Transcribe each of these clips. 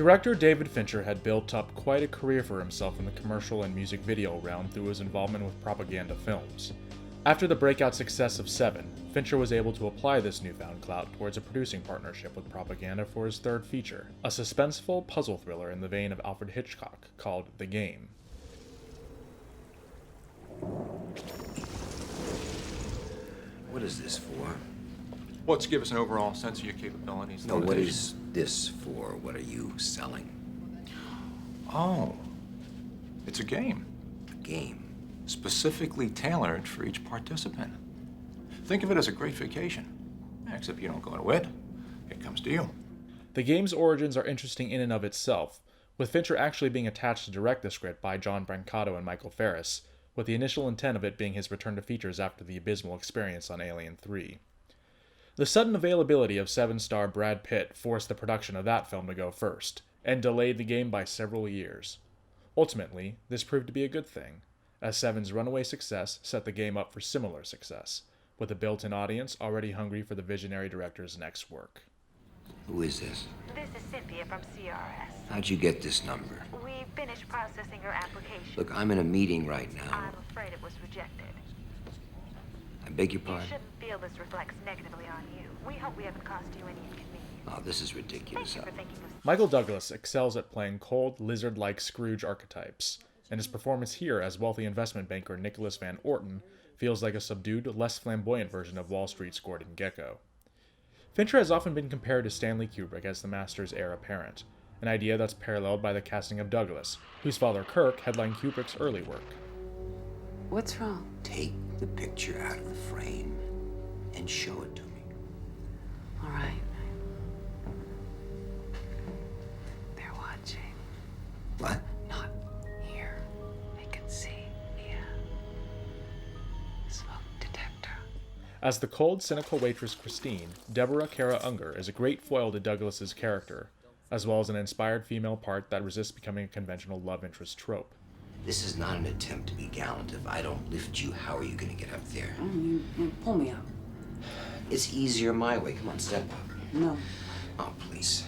Director David Fincher had built up quite a career for himself in the commercial and music video realm through his involvement with propaganda films. After the breakout success of Seven, Fincher was able to apply this newfound clout towards a producing partnership with propaganda for his third feature, a suspenseful puzzle thriller in the vein of Alfred Hitchcock called The Game. What is this for? Well, to give us an overall sense of your capabilities. No, what is this for? What are you selling? Oh, it's a game. A game? Specifically tailored for each participant. Think of it as a great vacation. Except you don't go to it. It comes to you. The game's origins are interesting in and of itself, with Fincher actually being attached to direct the script by John Brancato and Michael Ferris, with the initial intent of it being his return to features after the abysmal experience on Alien 3. The sudden availability of seven-star Brad Pitt forced the production of that film to go first, and delayed the game by several years. Ultimately, this proved to be a good thing, as Seven's runaway success set the game up for similar success, with a built-in audience already hungry for the visionary director's next work. Who is this? This is Cynthia from CRS. How'd you get this number? We finished processing your application. Look, I'm in a meeting right now. I'm afraid it was rejected. I beg your You pardon? shouldn't feel this reflects negatively on you. We hope we haven't caused you any inconvenience. Oh, this is ridiculous. Thank you for thinking of... Michael Douglas excels at playing cold, lizard-like Scrooge archetypes, and his performance here as wealthy investment banker Nicholas Van Orton feels like a subdued, less flamboyant version of Wall Street's Gordon Gekko. Fincher has often been compared to Stanley Kubrick as the master's heir apparent, an idea that's paralleled by the casting of Douglas, whose father Kirk headlined Kubrick's early work. What's wrong? Take the picture out of the frame and show it to me. All right. They're watching. What? Not here. They can see. Yeah. Smoke detector. As the cold, cynical waitress Christine, Deborah Kara Unger is a great foil to Douglas's character, as well as an inspired female part that resists becoming a conventional love interest trope. This is not an attempt to be gallant. If I don't lift you, how are you going to get up there? You pull me up. It's easier my way. Come on, step up. No, Oh, please.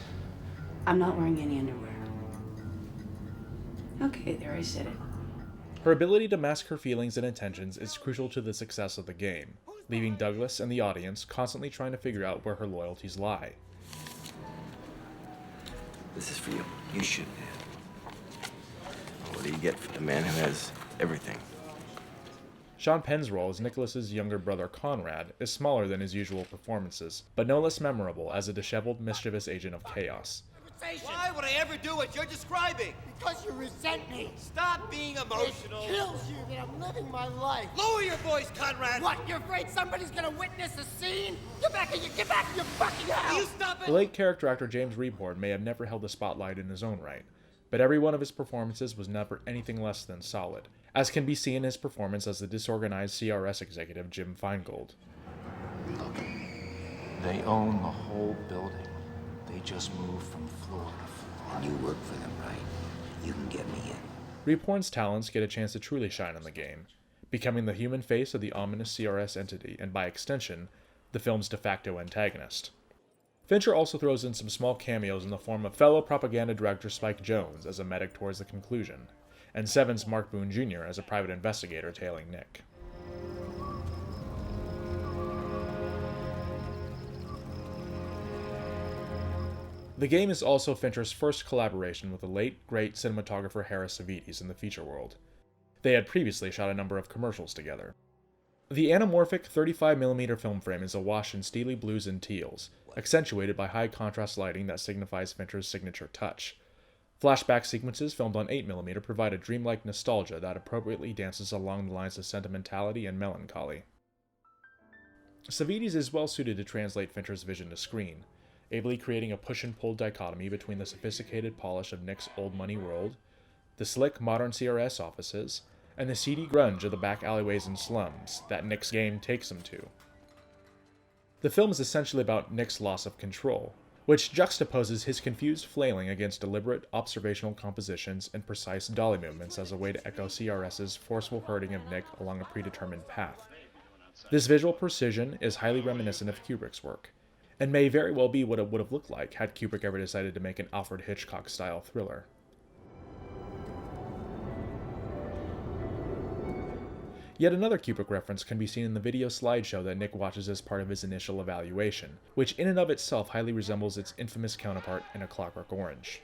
I'm not wearing any underwear. Okay, there, I said it. Her ability to mask her feelings and intentions is crucial to the success of the game, leaving Douglas and the audience constantly trying to figure out where her loyalties lie. This is for you. You should have. What do you get for the man who has everything? Sean Penn's role as Nicholas's younger brother Conrad is smaller than his usual performances, but no less memorable as a disheveled, mischievous agent of chaos. Why would I ever do what you're describing? Because you resent me. Stop being emotional. It kills you that I'm living my life. Lower your voice, Conrad. What, you're afraid somebody's gonna witness a scene? Get back in your fucking Will house! you stop it? The late character actor James Rebord may have never held the spotlight in his own right, but every one of his performances was never anything less than solid, as can be seen in his performance as the disorganized CRS executive Jim Feingold. Look, they own the whole building. They just move from floor to floor. You work for them, right? You can get me in. Rebord's talents get a chance to truly shine in the game, becoming the human face of the ominous CRS entity and, by extension, the film's de facto antagonist. Fincher also throws in some small cameos in the form of fellow propaganda director Spike Jonze as a medic towards the conclusion, and Seven's Mark Boone Jr. as a private investigator tailing Nick. The game is also Fincher's first collaboration with the late, great cinematographer Harris Savides in the feature world. They had previously shot a number of commercials together. The anamorphic 35mm film frame is awash in steely blues and teals, accentuated by high-contrast lighting that signifies Fincher's signature touch. Flashback sequences filmed on 8mm provide a dreamlike nostalgia that appropriately dances along the lines of sentimentality and melancholy. Savides is well suited to translate Fincher's vision to screen, ably creating a push-and-pull dichotomy between the sophisticated polish of Nick's old-money world, the slick, modern CRS offices, and the seedy grunge of the back alleyways and slums that Nick's game takes him to. The film is essentially about Nick's loss of control, which juxtaposes his confused flailing against deliberate, observational compositions and precise dolly movements as a way to echo CRS's forceful herding of Nick along a predetermined path. This visual precision is highly reminiscent of Kubrick's work, and may very well be what it would have looked like had Kubrick ever decided to make an Alfred Hitchcock-style thriller. Yet another Kubrick reference can be seen in the video slideshow that Nick watches as part of his initial evaluation, which in and of itself highly resembles its infamous counterpart in A Clockwork Orange.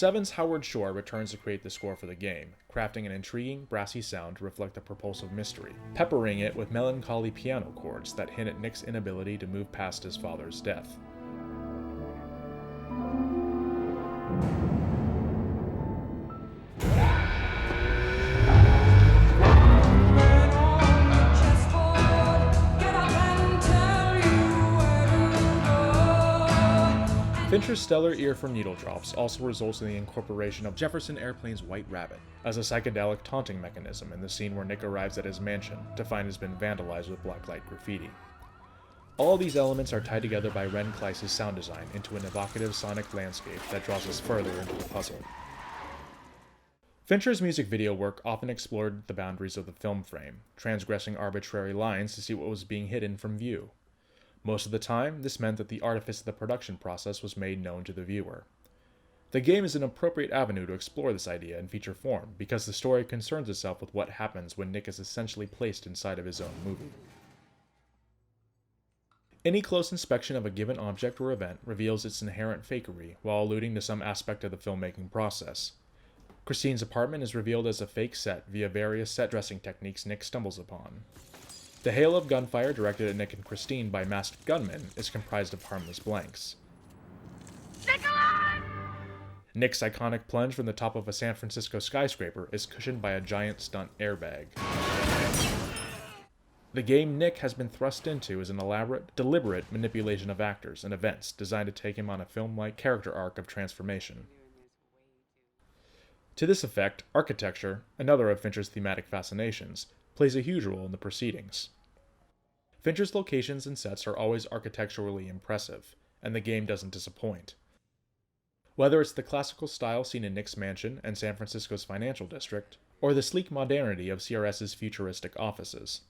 Seven's Howard Shore returns to create the score for the game, crafting an intriguing, brassy sound to reflect the propulsive mystery, peppering it with melancholy piano chords that hint at Nick's inability to move past his father's death. Fincher's stellar ear for needle drops also results in the incorporation of Jefferson Airplane's White Rabbit as a psychedelic taunting mechanism in the scene where Nick arrives at his mansion to find it has been vandalized with blacklight graffiti. All these elements are tied together by Ren Kleiss' sound design into an evocative sonic landscape that draws us further into the puzzle. Fincher's music video work often explored the boundaries of the film frame, transgressing arbitrary lines to see what was being hidden from view. Most of the time, this meant that the artifice of the production process was made known to the viewer. The game is an appropriate avenue to explore this idea in feature form because the story concerns itself with what happens when Nick is essentially placed inside of his own movie. Any close inspection of a given object or event reveals its inherent fakery while alluding to some aspect of the filmmaking process. Christine's apartment is revealed as a fake set via various set dressing techniques Nick stumbles upon. The hail of gunfire directed at Nick and Christine by masked gunmen is comprised of harmless blanks. Nick's iconic plunge from the top of a San Francisco skyscraper is cushioned by a giant stunt airbag. The game Nick has been thrust into is an elaborate, deliberate manipulation of actors and events designed to take him on a film-like character arc of transformation. To this effect, architecture, another of Fincher's thematic fascinations, plays a huge role in the proceedings. Fincher's locations and sets are always architecturally impressive, and the game doesn't disappoint. Whether it's the classical style seen in Nick's mansion and San Francisco's financial district, or the sleek modernity of CRS's futuristic offices.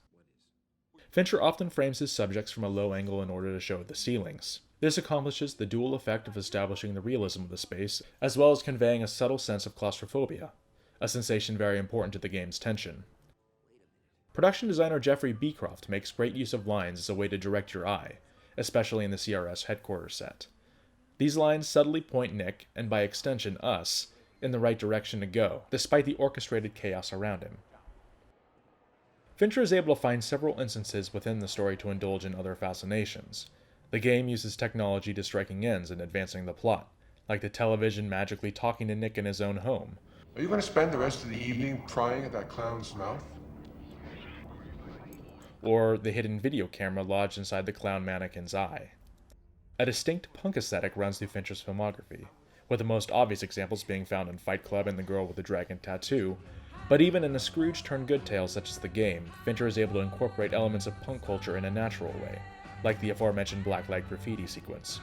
Fincher often frames his subjects from a low angle in order to show the ceilings. This accomplishes the dual effect of establishing the realism of the space, as well as conveying a subtle sense of claustrophobia, a sensation very important to the game's tension. Production designer Jeffrey Beecroft makes great use of lines as a way to direct your eye, especially in the CRS headquarters set. These lines subtly point Nick, and by extension us, in the right direction to go, despite the orchestrated chaos around him. Fincher is able to find several instances within the story to indulge in other fascinations. The game uses technology to striking ends in advancing the plot, like the television magically talking to Nick in his own home. Are you going to spend the rest of the evening prying at that clown's mouth? Or the hidden video camera lodged inside the clown mannequin's eye. A distinct punk aesthetic runs through Fincher's filmography, with the most obvious examples being found in Fight Club and The Girl with the Dragon Tattoo, but even in a Scrooge-turned-good tale such as The Game, Fincher is able to incorporate elements of punk culture in a natural way, like the aforementioned blacklight graffiti sequence.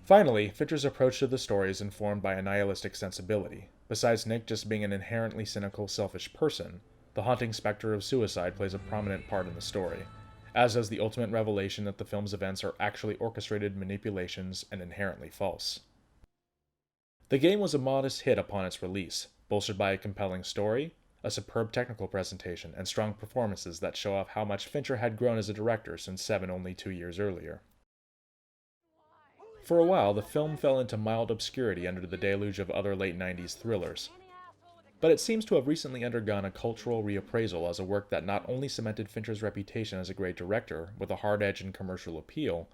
Finally, Fincher's approach to the story is informed by a nihilistic sensibility. Besides Nick just being an inherently cynical, selfish person, the haunting specter of suicide plays a prominent part in the story, as does the ultimate revelation that the film's events are actually orchestrated manipulations and inherently false. The game was a modest hit upon its release, bolstered by a compelling story, a superb technical presentation, and strong performances that show off how much Fincher had grown as a director since Seven only 2 years earlier. For a while, the film fell into mild obscurity under the deluge of other late 90s thrillers, but it seems to have recently undergone a cultural reappraisal as a work that not only cemented Fincher's reputation as a great director with a hard edge and commercial appeal,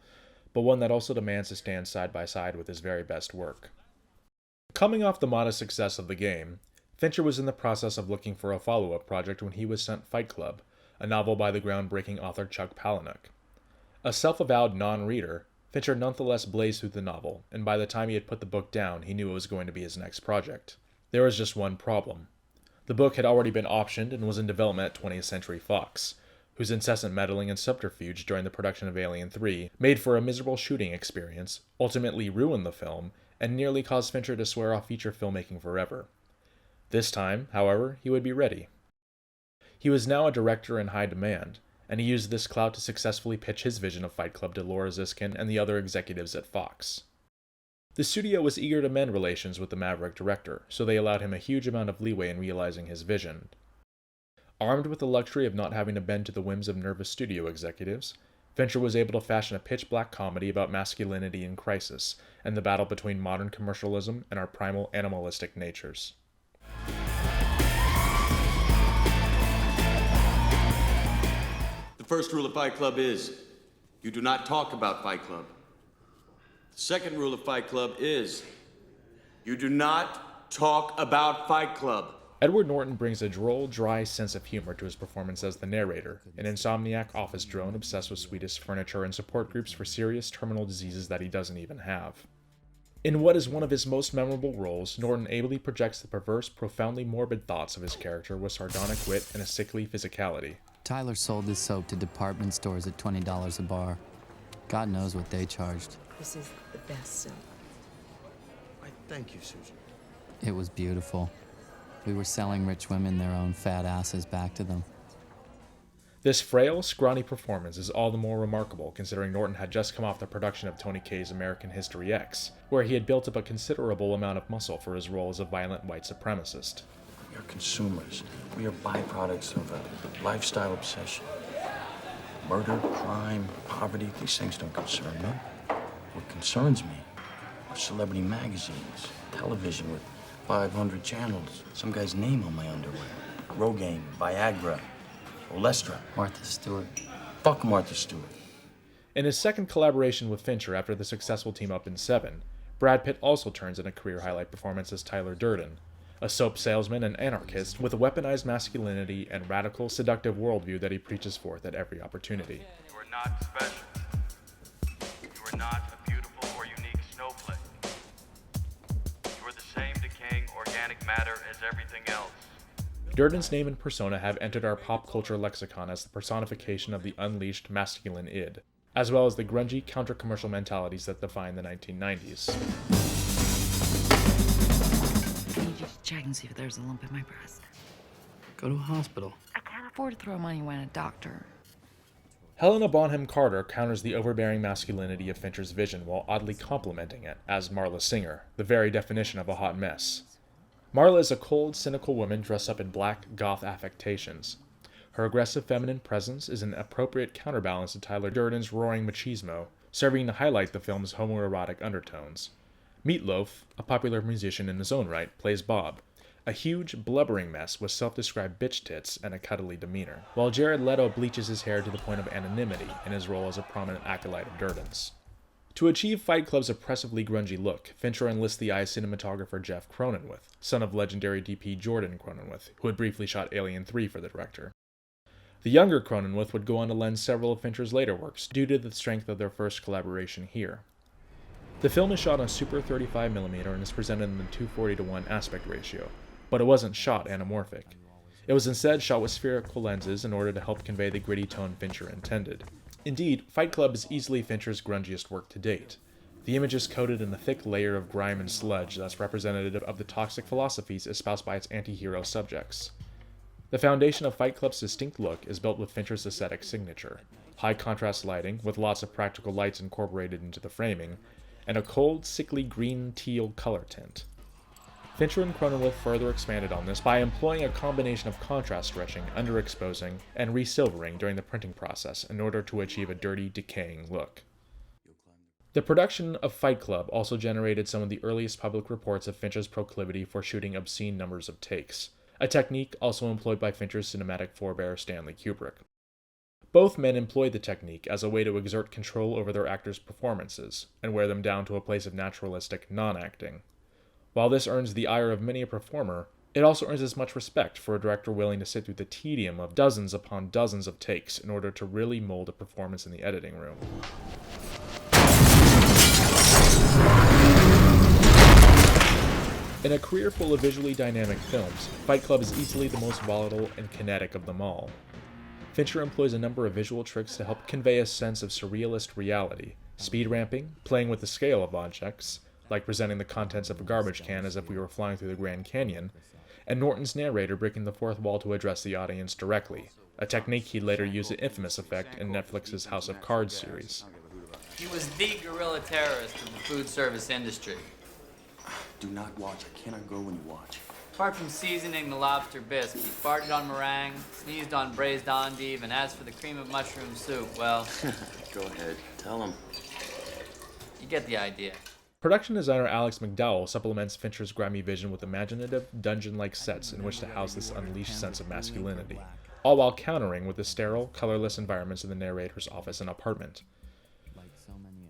but one that also demands to stand side by side with his very best work. Coming off the modest success of the game, Fincher was in the process of looking for a follow-up project when he was sent Fight Club, a novel by the groundbreaking author Chuck Palahniuk. A self-avowed non-reader, Fincher nonetheless blazed through the novel, and by the time he had put the book down, he knew it was going to be his next project. There was just one problem. The book had already been optioned and was in development at 20th Century Fox, whose incessant meddling and subterfuge during the production of Alien 3 made for a miserable shooting experience, ultimately ruined the film, and nearly caused Fincher to swear off feature filmmaking forever. This time, however, he would be ready. He was now a director in high demand, and he used this clout to successfully pitch his vision of Fight Club to Laura Ziskin and the other executives at Fox. The studio was eager to mend relations with the maverick director, so they allowed him a huge amount of leeway in realizing his vision. Armed with the luxury of not having to bend to the whims of nervous studio executives, Fincher was able to fashion a pitch-black comedy about masculinity in crisis and the battle between modern commercialism and our primal animalistic natures. The first rule of Fight Club is, you do not talk about Fight Club. The second rule of Fight Club is, you do not talk about Fight Club. Edward Norton brings a droll, dry sense of humor to his performance as the narrator, an insomniac office drone obsessed with Swedish furniture and support groups for serious terminal diseases that he doesn't even have. In what is one of his most memorable roles, Norton ably projects the perverse, profoundly morbid thoughts of his character with sardonic wit and a sickly physicality. Tyler sold his soap to department stores at $20 a bar. God knows what they charged. This is the best soap. Why, thank you, Susan. It was beautiful. We were selling rich women their own fat asses back to them. This frail, scrawny performance is all the more remarkable considering Norton had just come off the production of Tony Kaye's American History X, where he had built up a considerable amount of muscle for his role as a violent white supremacist. We are consumers. We are byproducts of a lifestyle obsession. Murder, crime, poverty, these things don't concern me. What concerns me are celebrity magazines, television with 500 channels, some guy's name on my underwear. Rogaine, Viagra, Olestra. Martha Stewart. Fuck Martha Stewart. In his second collaboration with Fincher after the successful team-up in Seven, Brad Pitt also turns in a career highlight performance as Tyler Durden, a soap salesman and anarchist with a weaponized masculinity and radical, seductive worldview that he preaches forth at every opportunity. You are not special. You are not a beautiful or unique snowflake. You are the same decaying organic matter as everything else. Durden's name and persona have entered our pop culture lexicon as the personification of the unleashed masculine id, as well as the grungy, counter-commercial mentalities that define the 1990s. I need you to check and see if there's a lump in my breast. Go to a hospital. I can't afford to throw money away on a doctor. Helena Bonham Carter counters the overbearing masculinity of Fincher's vision while oddly complimenting it as Marla Singer, the very definition of a hot mess. Marla is a cold, cynical woman dressed up in black, goth affectations. Her aggressive feminine presence is an appropriate counterbalance to Tyler Durden's roaring machismo, serving to highlight the film's homoerotic undertones. Meatloaf, a popular musician in his own right, plays Bob, a huge, blubbering mess with self-described bitch tits and a cuddly demeanor, while Jared Leto bleaches his hair to the point of anonymity in his role as a prominent acolyte of Durden's. To achieve Fight Club's oppressively grungy look, Fincher enlists the eye cinematographer Jeff Cronenweth, son of legendary DP Jordan Cronenweth, who had briefly shot Alien 3 for the director. The younger Cronenweth would go on to lend several of Fincher's later works, due to the strength of their first collaboration here. The film is shot on Super 35mm and is presented in the 240:1 aspect ratio, but it wasn't shot anamorphic. It was instead shot with spherical lenses in order to help convey the gritty tone Fincher intended. Indeed, Fight Club is easily Fincher's grungiest work to date. The image is coated in a thick layer of grime and sludge that's representative of the toxic philosophies espoused by its anti-hero subjects. The foundation of Fight Club's distinct look is built with Fincher's aesthetic signature: high contrast lighting, with lots of practical lights incorporated into the framing, and a cold, sickly green-teal color tint. Fincher and Cronenweth further expanded on this by employing a combination of contrast stretching, underexposing, and resilvering during the printing process in order to achieve a dirty, decaying look. The production of Fight Club also generated some of the earliest public reports of Fincher's proclivity for shooting obscene numbers of takes, a technique also employed by Fincher's cinematic forebear Stanley Kubrick. Both men employed the technique as a way to exert control over their actors' performances, and wear them down to a place of naturalistic non-acting. While this earns the ire of many a performer, it also earns as much respect for a director willing to sit through the tedium of dozens upon dozens of takes in order to really mold a performance in the editing room. In a career full of visually dynamic films, Fight Club is easily the most volatile and kinetic of them all. Fincher employs a number of visual tricks to help convey a sense of surrealist reality. Speed ramping, playing with the scale of objects, like presenting the contents of a garbage can as if we were flying through the Grand Canyon, and Norton's narrator breaking the fourth wall to address the audience directly, a technique he'd later use the infamous effect in Netflix's House of Cards series. He was the guerrilla terrorist of the food service industry. Do not watch. I cannot go when you watch. Apart from seasoning the lobster bisque, he farted on meringue, sneezed on braised endive, and as for the cream of mushroom soup, well... Go ahead. Tell him. You get the idea. Production designer Alex McDowell supplements Fincher's grimy vision with imaginative, dungeon-like sets in which to house this unleashed sense of masculinity, all while countering with the sterile, colorless environments of the narrator's office and apartment.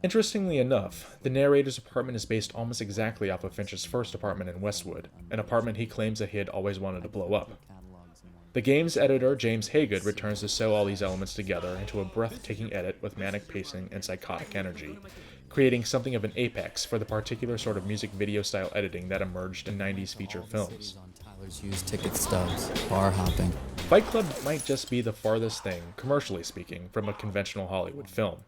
Interestingly enough, the narrator's apartment is based almost exactly off of Fincher's first apartment in Westwood, an apartment he claims that he had always wanted to blow up. The game's editor, James Haygood, returns to sew all these elements together into a breathtaking edit with manic pacing and psychotic energy, creating something of an apex for the particular sort of music video style editing that emerged in 90s feature films. Used ticket stubs, bar hopping. Fight Club might just be the farthest thing, commercially speaking, from a conventional Hollywood film.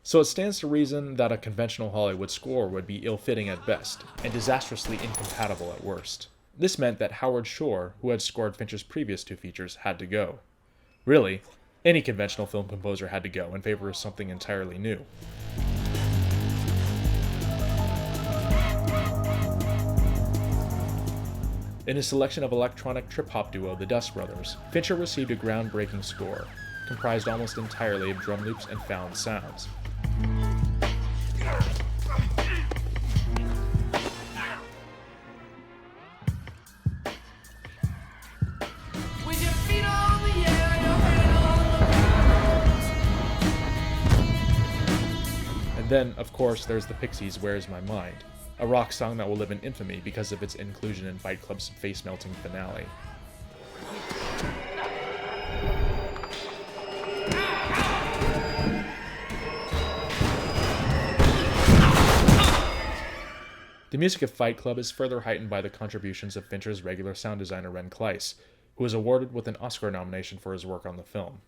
So it stands to reason that a conventional Hollywood score would be ill-fitting at best, and disastrously incompatible at worst. This meant that Howard Shore, who had scored Fincher's previous two features, had to go. Really, any conventional film composer had to go in favor of something entirely new. In his selection of electronic trip-hop duo the Dust Brothers, Fincher received a groundbreaking score, comprised almost entirely of drum loops and found sounds. And then, of course, there's the Pixies' Where's My Mind, a rock song that will live in infamy because of its inclusion in Fight Club's face-melting finale. The music of Fight Club is further heightened by the contributions of Fincher's regular sound designer Ren Kleiss, who was awarded with an Oscar nomination for his work on the film.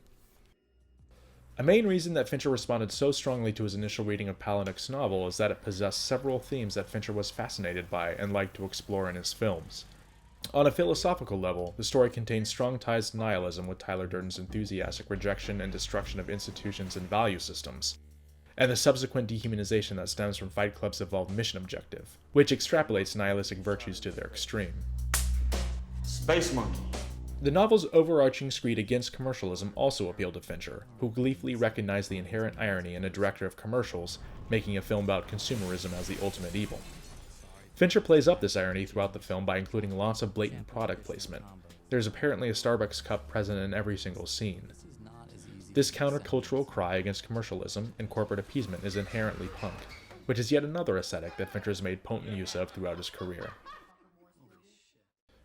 A main reason that Fincher responded so strongly to his initial reading of Palahniuk's novel is that it possessed several themes that Fincher was fascinated by and liked to explore in his films. On a philosophical level, the story contains strong ties to nihilism with Tyler Durden's enthusiastic rejection and destruction of institutions and value systems, and the subsequent dehumanization that stems from Fight Club's evolved mission objective, which extrapolates nihilistic virtues to their extreme. Space Monkey. The novel's overarching screed against commercialism also appealed to Fincher, who gleefully recognized the inherent irony in a director of commercials making a film about consumerism as the ultimate evil. Fincher plays up this irony throughout the film by including lots of blatant product placement. There's apparently a Starbucks cup present in every single scene. This countercultural cry against commercialism and corporate appeasement is inherently punk, which is yet another aesthetic that Fincher has made potent use of throughout his career.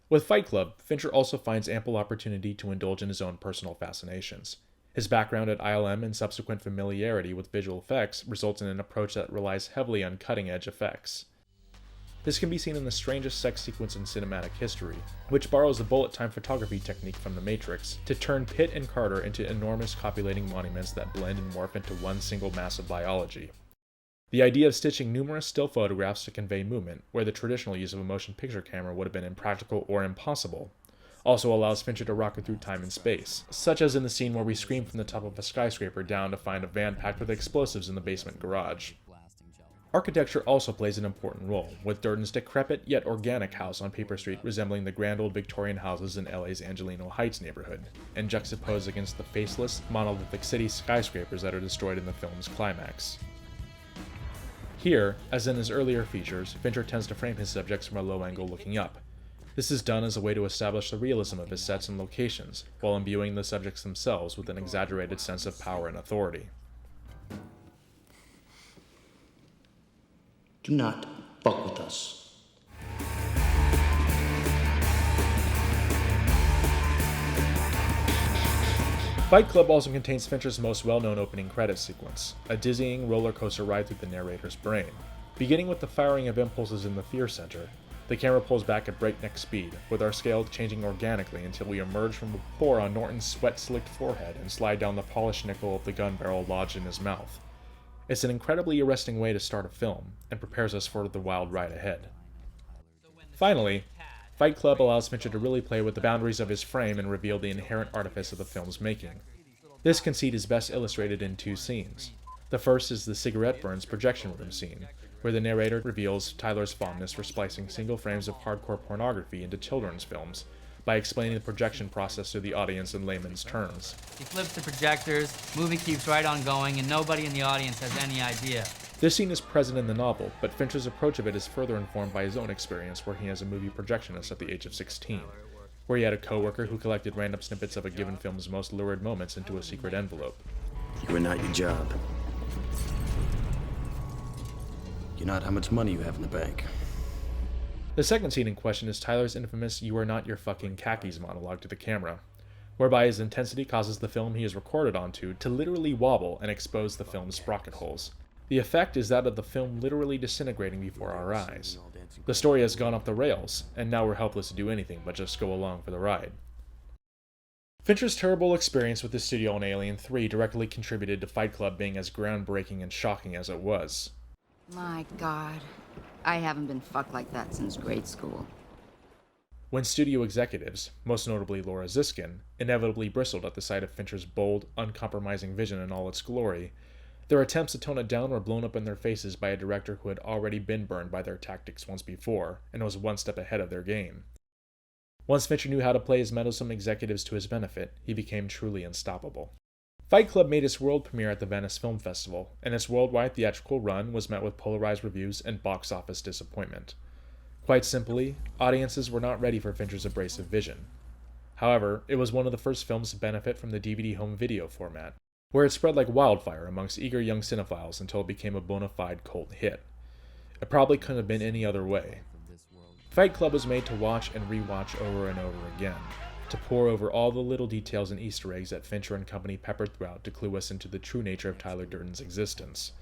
With Fight Club, Fincher also finds ample opportunity to indulge in his own personal fascinations. His background at ILM and subsequent familiarity with visual effects results in an approach that relies heavily on cutting-edge effects. This can be seen in the strangest sex sequence in cinematic history, which borrows the bullet time photography technique from The Matrix to turn Pitt and Carter into enormous copulating monuments that blend and morph into one single mass of biology. The idea of stitching numerous still photographs to convey movement, where the traditional use of a motion picture camera would have been impractical or impossible, also allows Fincher to rocket through time and space, such as in the scene where we scream from the top of a skyscraper down to find a van packed with explosives in the basement garage. Architecture also plays an important role, with Durden's decrepit yet organic house on Paper Street resembling the grand old Victorian houses in LA's Angelino Heights neighborhood, and juxtaposed against the faceless, monolithic city skyscrapers that are destroyed in the film's climax. Here, as in his earlier features, Fincher tends to frame his subjects from a low angle looking up. This is done as a way to establish the realism of his sets and locations, while imbuing the subjects themselves with an exaggerated sense of power and authority. Do not fuck with us. Fight Club also contains Fincher's most well-known opening credits sequence, a dizzying roller coaster ride through the narrator's brain. Beginning with the firing of impulses in the fear center, The camera pulls back at breakneck speed, with our scale changing organically until we emerge from a pore on Norton's sweat-slicked forehead and slide down the polished nickel of the gun barrel lodged in his mouth. It's an incredibly arresting way to start a film, and prepares us for the wild ride ahead. Finally, Fight Club allows Fincher to really play with the boundaries of his frame and reveal the inherent artifice of the film's making. This conceit is best illustrated in two scenes. The first is the cigarette burns projection room scene, where the narrator reveals Tyler's fondness for splicing single frames of hardcore pornography into children's films, by explaining the projection process to the audience in layman's terms. He flips the projectors, movie keeps right on going, and nobody in the audience has any idea. This scene is present in the novel, but Fincher's approach of it is further informed by his own experience working as a movie projectionist at the age of 16, where he had a coworker who collected random snippets of a given film's most lurid moments into a secret envelope. You are not your job. You're not how much money you have in the bank. The second scene in question is Tyler's infamous "You are not your fucking khakis" monologue to the camera, whereby his intensity causes the film he is recorded onto to literally wobble and expose the film's sprocket holes. The effect is that of the film literally disintegrating before our eyes. The story has gone off the rails, and now we're helpless to do anything but just go along for the ride. Fincher's terrible experience with the studio on Alien 3 directly contributed to Fight Club being as groundbreaking and shocking as it was. My God, I haven't been fucked like that since grade school. When studio executives, most notably Laura Ziskin, inevitably bristled at the sight of Fincher's bold, uncompromising vision in all its glory, their attempts to tone it down were blown up in their faces by a director who had already been burned by their tactics once before, and was one step ahead of their game. Once Fincher knew how to play his meddlesome executives to his benefit, he became truly unstoppable. Fight Club made its world premiere at the Venice Film Festival, and its worldwide theatrical run was met with polarized reviews and box office disappointment. Quite simply, audiences were not ready for Fincher's abrasive vision. However, it was one of the first films to benefit from the DVD home video format, where it spread like wildfire amongst eager young cinephiles until it became a bona fide cult hit. It probably couldn't have been any other way. Fight Club was made to watch and re-watch over and over again, to pore over all the little details and Easter eggs that Fincher and company peppered throughout to clue us into the true nature of Tyler Durden's existence.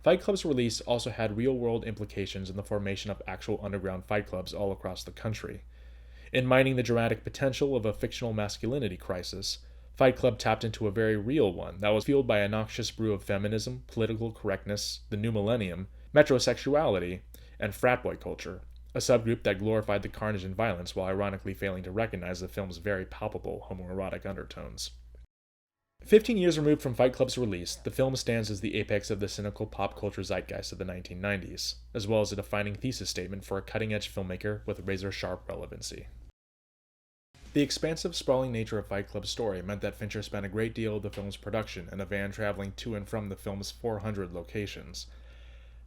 Fight Club's release also had real-world implications in the formation of actual underground fight clubs all across the country. In mining the dramatic potential of a fictional masculinity crisis, Fight Club tapped into a very real one that was fueled by a noxious brew of feminism, political correctness, the new millennium, metrosexuality, and frat boy culture, a subgroup that glorified the carnage and violence while ironically failing to recognize the film's very palpable homoerotic undertones. 15 years removed from Fight Club's release, the film stands as the apex of the cynical pop culture zeitgeist of the 1990s, as well as a defining thesis statement for a cutting-edge filmmaker with razor-sharp relevancy. The expansive, sprawling nature of Fight Club's story meant that Fincher spent a great deal of the film's production in a van traveling to and from the film's 400 locations.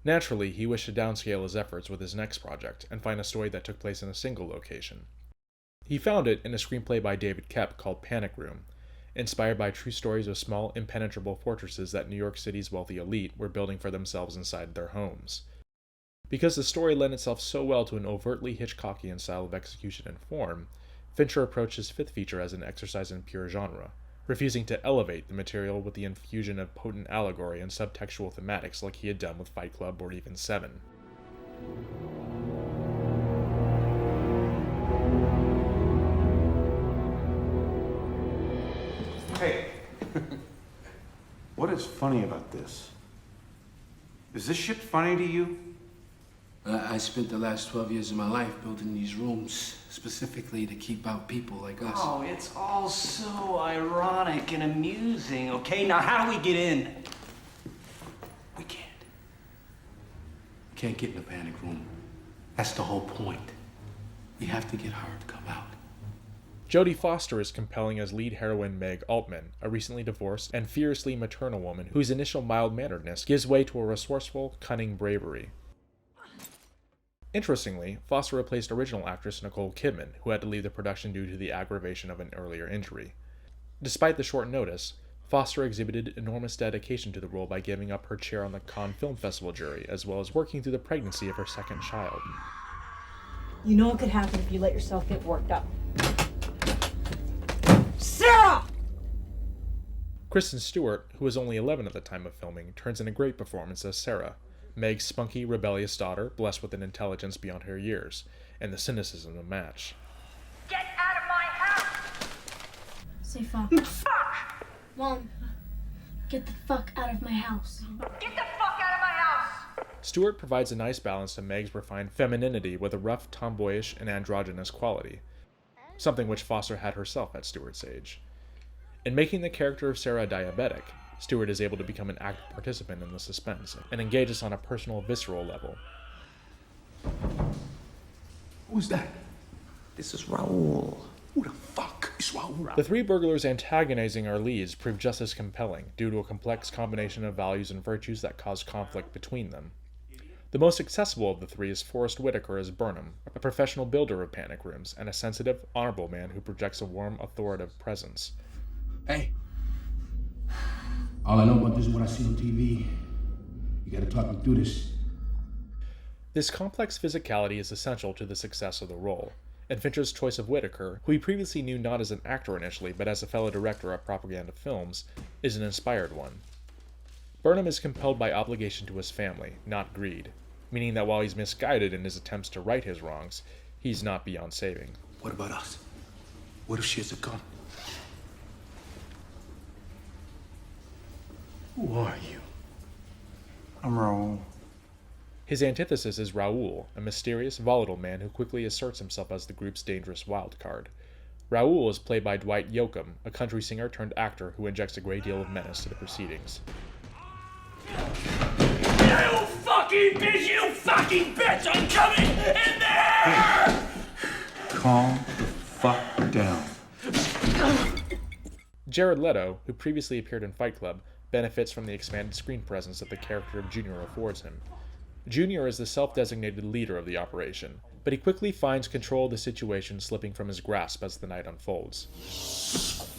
Naturally, he wished to downscale his efforts with his next project and find a story that took place in a single location. He found it in a screenplay by David Koepp called Panic Room, inspired by true stories of small, impenetrable fortresses that New York City's wealthy elite were building for themselves inside their homes. Because the story lent itself so well to an overtly Hitchcockian style of execution and form, Fincher approached his fifth feature as an exercise in pure genre, refusing to elevate the material with the infusion of potent allegory and subtextual thematics like he had done with Fight Club or even Seven. Hey, what is funny about this? Is this shit funny to you? I spent the last 12 years of my life building these rooms specifically to keep out people like us. Oh, it's all so ironic and amusing, okay? Now, how do we get in? We can't. Can't get in the panic room. That's the whole point. We have to get her to come out. Jodie Foster is compelling as lead heroine Meg Altman, a recently divorced and fiercely maternal woman whose initial mild-manneredness gives way to a resourceful, cunning bravery. Interestingly, Foster replaced original actress Nicole Kidman, who had to leave the production due to the aggravation of an earlier injury. Despite the short notice, Foster exhibited enormous dedication to the role by giving up her chair on the Cannes Film Festival jury, as well as working through the pregnancy of her second child. You know what could happen if you let yourself get worked up. Sarah! Kristen Stewart, who was only 11 at the time of filming, turns in a great performance as Sarah, Meg's spunky, rebellious daughter, blessed with an intelligence beyond her years, and the cynicism to match. Get out of my house! Say fuck. Fuck! Mom, get the fuck out of my house. Get the fuck out of my house! Stewart provides a nice balance to Meg's refined femininity with a rough, tomboyish, and androgynous quality, something which Foster had herself at Stewart's age. In making the character of Sarah diabetic, Stewart is able to become an active participant in the suspense and engage us on a personal, visceral level. Who's that? This is Raoul. Who the fuck is Raoul? The three burglars antagonizing our leads prove just as compelling due to a complex combination of values and virtues that cause conflict between them. The most accessible of the three is Forrest Whitaker as Burnham, a professional builder of panic rooms and a sensitive, honorable man who projects a warm, authoritative presence. Hey. All I know about this is what I see on TV. You gotta talk me through this. This complex physicality is essential to the success of the role, and Fincher's choice of Whitaker, who he previously knew not as an actor initially but as a fellow director of propaganda films, is an inspired one. Burnham is compelled by obligation to his family, not greed, meaning that while he's misguided in his attempts to right his wrongs, he's not beyond saving. What about us? What if she has a gun? Who are you? I'm Raoul. His antithesis is Raoul, a mysterious, volatile man who quickly asserts himself as the group's dangerous wild card. Raoul is played by Dwight Yoakam, a country singer turned actor who injects a great deal of menace to the proceedings. You fucking bitch! I'm coming in there! Calm the fuck down. Jared Leto, who previously appeared in Fight Club, benefits from the expanded screen presence that the character of Junior affords him. Junior is the self-designated leader of the operation, but he quickly finds control of the situation slipping from his grasp as the night unfolds.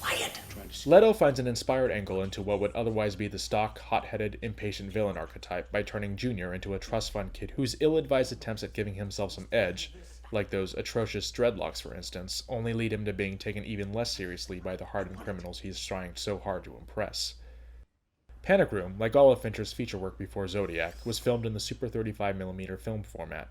Quiet! Leto finds an inspired angle into what would otherwise be the stock, hot-headed, impatient villain archetype by turning Junior into a trust fund kid whose ill-advised attempts at giving himself some edge, like those atrocious dreadlocks for instance, only lead him to being taken even less seriously by the hardened criminals he's trying so hard to impress. Panic Room, like all of Fincher's feature work before Zodiac, was filmed in the Super 35mm film format.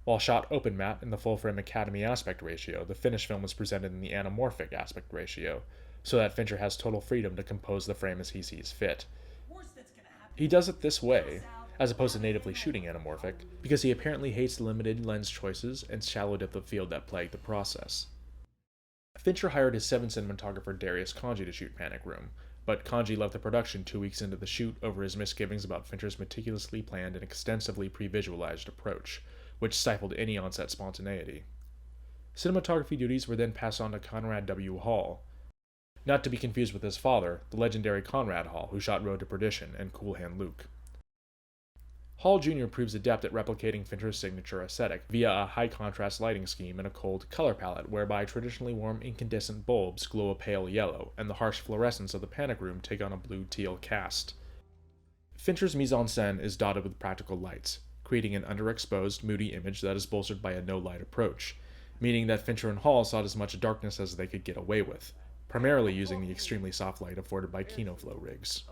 While shot open matte in the full-frame Academy aspect ratio, the finished film was presented in the anamorphic aspect ratio, so that Fincher has total freedom to compose the frame as he sees fit. He does it this way, as opposed to natively shooting anamorphic, because he apparently hates the limited lens choices and shallow depth of field that plague the process. Fincher hired his 7 cinematographer Darius Kanji to shoot Panic Room, but Kanji left the production 2 weeks into the shoot over his misgivings about Fincher's meticulously planned and extensively pre-visualized approach, which stifled any on-set spontaneity. Cinematography duties were then passed on to Conrad W. Hall, not to be confused with his father, the legendary Conrad Hall, who shot Road to Perdition and Cool Hand Luke. Hall Jr. proves adept at replicating Fincher's signature aesthetic via a high-contrast lighting scheme and a cold color palette whereby traditionally warm incandescent bulbs glow a pale yellow, and the harsh fluorescence of the Panic Room take on a blue-teal cast. Fincher's mise-en-scène is dotted with practical lights, creating an underexposed, moody image that is bolstered by a no-light approach, meaning that Fincher and Hall sought as much darkness as they could get away with, primarily using the extremely soft light afforded by KinoFlow rigs.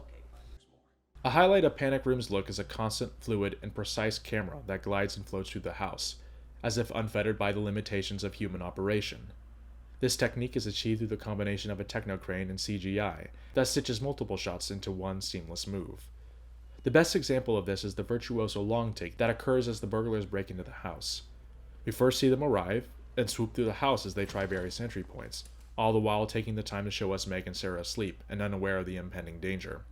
A highlight of Panic Room's look is a constant, fluid, and precise camera that glides and floats through the house, as if unfettered by the limitations of human operation. This technique is achieved through the combination of a technocrane and CGI that stitches multiple shots into one seamless move. The best example of this is the virtuoso long take that occurs as the burglars break into the house. We first see them arrive, and swoop through the house as they try various entry points, all the while taking the time to show us Meg and Sarah asleep and unaware of the impending danger.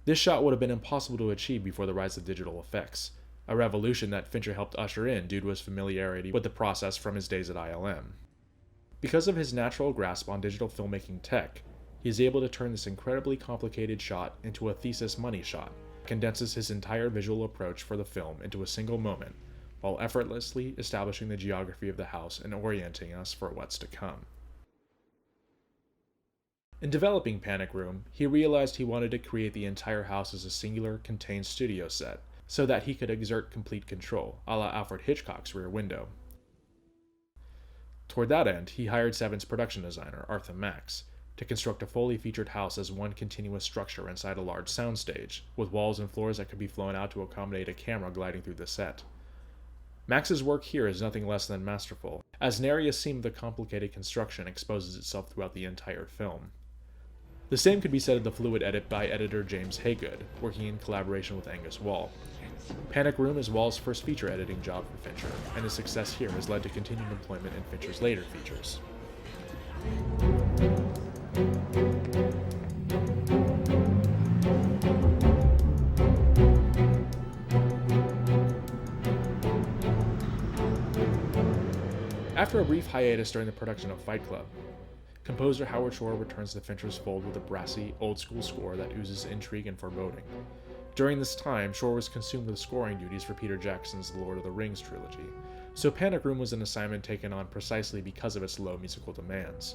This shot would have been impossible to achieve before the rise of digital effects, a revolution that Fincher helped usher in due to his familiarity with the process from his days at ILM. Because of his natural grasp on digital filmmaking tech, he is able to turn this incredibly complicated shot into a thesis money shot, condenses his entire visual approach for the film into a single moment, while effortlessly establishing the geography of the house and orienting us for what's to come. In developing Panic Room, he realized he wanted to create the entire house as a singular, contained studio set, so that he could exert complete control, a la Alfred Hitchcock's Rear Window. Toward that end, he hired Seven's production designer, Arthur Max, to construct a fully featured house as one continuous structure inside a large soundstage, with walls and floors that could be flown out to accommodate a camera gliding through the set. Max's work here is nothing less than masterful, as nary a seam of the complicated construction exposes itself throughout the entire film. The same could be said of the fluid edit by editor James Haygood, working in collaboration with Angus Wall. Panic Room is Wall's first feature editing job for Fincher, and his success here has led to continued employment in Fincher's later features. After a brief hiatus during the production of Fight Club, composer Howard Shore returns to Fincher's fold with a brassy, old-school score that oozes intrigue and foreboding. During this time, Shore was consumed with scoring duties for Peter Jackson's The Lord of the Rings trilogy, so Panic Room was an assignment taken on precisely because of its low musical demands.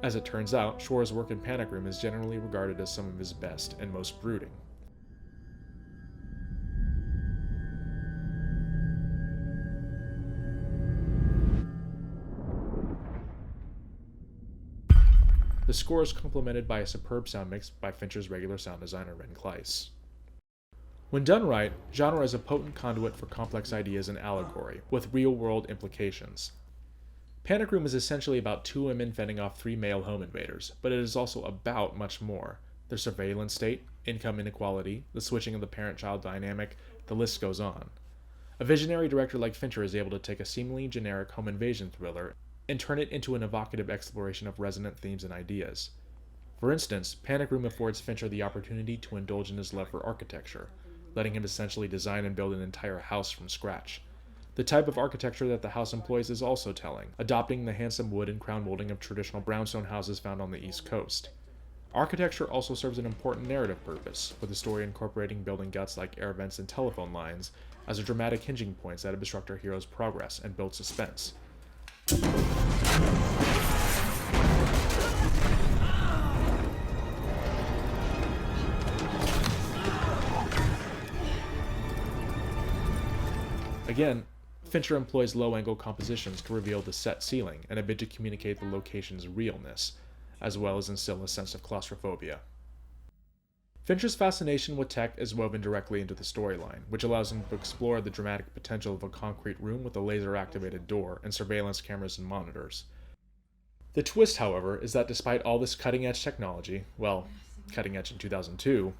As it turns out, Shore's work in Panic Room is generally regarded as some of his best and most brooding. The score is complemented by a superb sound mix by Fincher's regular sound designer Ren Kleiss. When done right, genre is a potent conduit for complex ideas and allegory, with real-world implications. Panic Room is essentially about two women fending off three male home invaders, but it is also about much more. The surveillance state, income inequality, the switching of the parent-child dynamic, the list goes on. A visionary director like Fincher is able to take a seemingly generic home invasion thriller and turn it into an evocative exploration of resonant themes and ideas. For instance, Panic Room affords Fincher the opportunity to indulge in his love for architecture, letting him essentially design and build an entire house from scratch. The type of architecture that the house employs is also telling, adopting the handsome wood and crown molding of traditional brownstone houses found on the East Coast. Architecture also serves an important narrative purpose, with the story incorporating building guts like air vents and telephone lines as a dramatic hinging points that obstruct our hero's progress and build suspense. Again, Fincher employs low-angle compositions to reveal the set ceiling and a bit to communicate the location's realness, as well as instill a sense of claustrophobia. Fincher's fascination with tech is woven directly into the storyline, which allows him to explore the dramatic potential of a concrete room with a laser-activated door and surveillance cameras and monitors. The twist, however, is that despite all this cutting-edge technology, well, cutting-edge in 2002,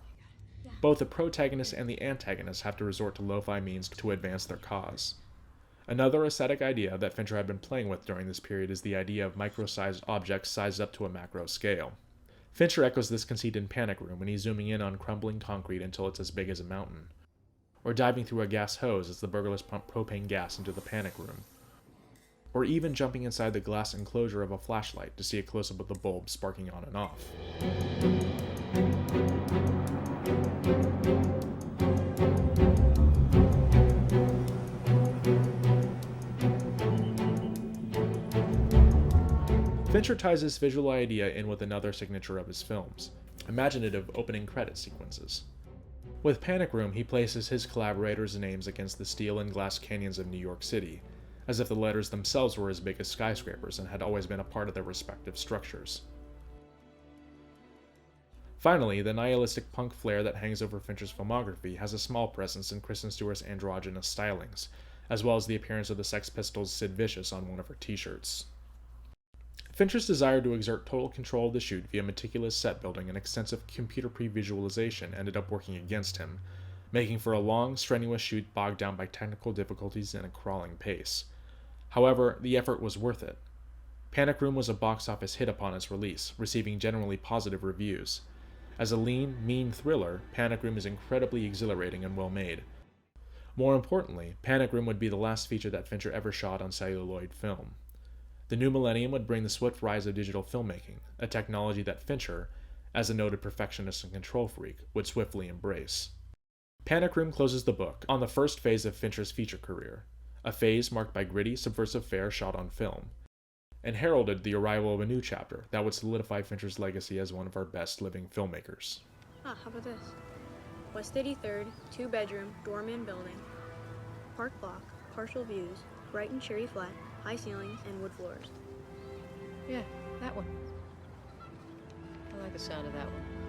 both the protagonist and the antagonist have to resort to lo-fi means to advance their cause. Another aesthetic idea that Fincher had been playing with during this period is the idea of micro-sized objects sized up to a macro scale. Fincher echoes this conceit in Panic Room when he's zooming in on crumbling concrete until it's as big as a mountain, or diving through a gas hose as the burglars pump propane gas into the Panic Room, or even jumping inside the glass enclosure of a flashlight to see a close-up of the bulb sparking on and off. Fincher ties this visual idea in with another signature of his films, imaginative opening credit sequences. With Panic Room, he places his collaborators' names against the steel and glass canyons of New York City, as if the letters themselves were as big as skyscrapers and had always been a part of their respective structures. Finally, the nihilistic punk flair that hangs over Fincher's filmography has a small presence in Kristen Stewart's androgynous stylings, as well as the appearance of the Sex Pistols' Sid Vicious on one of her t-shirts. Fincher's desire to exert total control of the shoot via meticulous set building and extensive computer pre-visualization ended up working against him, making for a long, strenuous shoot bogged down by technical difficulties and a crawling pace. However, the effort was worth it. Panic Room was a box office hit upon its release, receiving generally positive reviews. As a lean, mean thriller, Panic Room is incredibly exhilarating and well made. More importantly, Panic Room would be the last feature that Fincher ever shot on celluloid film. The new millennium would bring the swift rise of digital filmmaking, a technology that Fincher, as a noted perfectionist and control freak, would swiftly embrace. Panic Room closes the book on the first phase of Fincher's feature career, a phase marked by gritty, subversive fare shot on film, and heralded the arrival of a new chapter that would solidify Fincher's legacy as one of our best living filmmakers. How about this? West 83rd, 2-bedroom, doorman building. Park block, partial views, bright and cherry flat, high ceilings, and wood floors. Yeah, that one. I like the sound of that one.